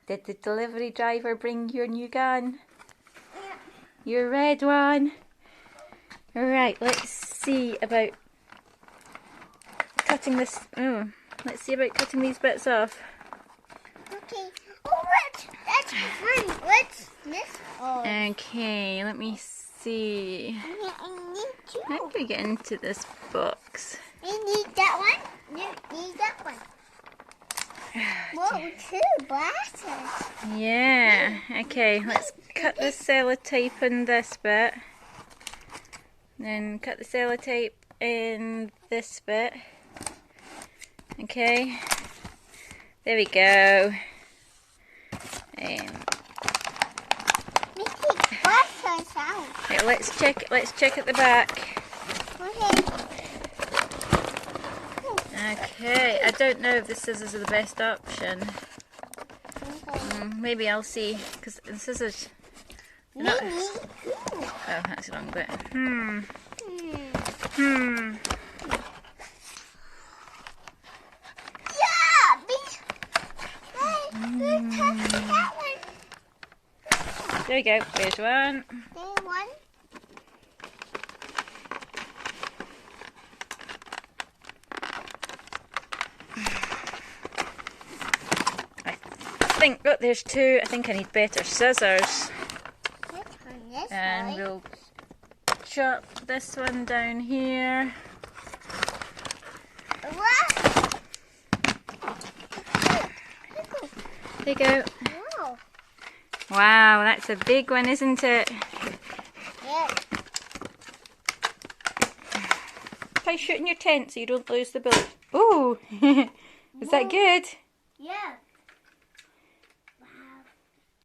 Did the delivery driver bring your new gun? Yeah. Your red one? Alright, let's see about cutting this. Oh, let's see about cutting these bits off. Okay. Oh, that's fun. What's this? Oh. Okay, let me see. Yeah, I need two. How do we get into this box? I need that one. You need that one. Whoa, two glasses. Yeah, okay, let's cut the sellotape in this bit. Then cut the sellotape in this bit. Okay, there we go. Make the glasses out. Okay, let's check at the back. Okay. Okay, I don't know if the scissors are the best option. Maybe I'll see, because the scissors. Not... Oh, that's the wrong bit. Yeah, that one. There we go. There's one. There's one. Oh, there's two. I think I need better scissors. This And we'll chop this one down here. What? There you go. Wow. Wow, that's a big one, isn't it? Yeah. Try shooting your tent so you don't lose the bullet. Ooh, is that good? Yeah.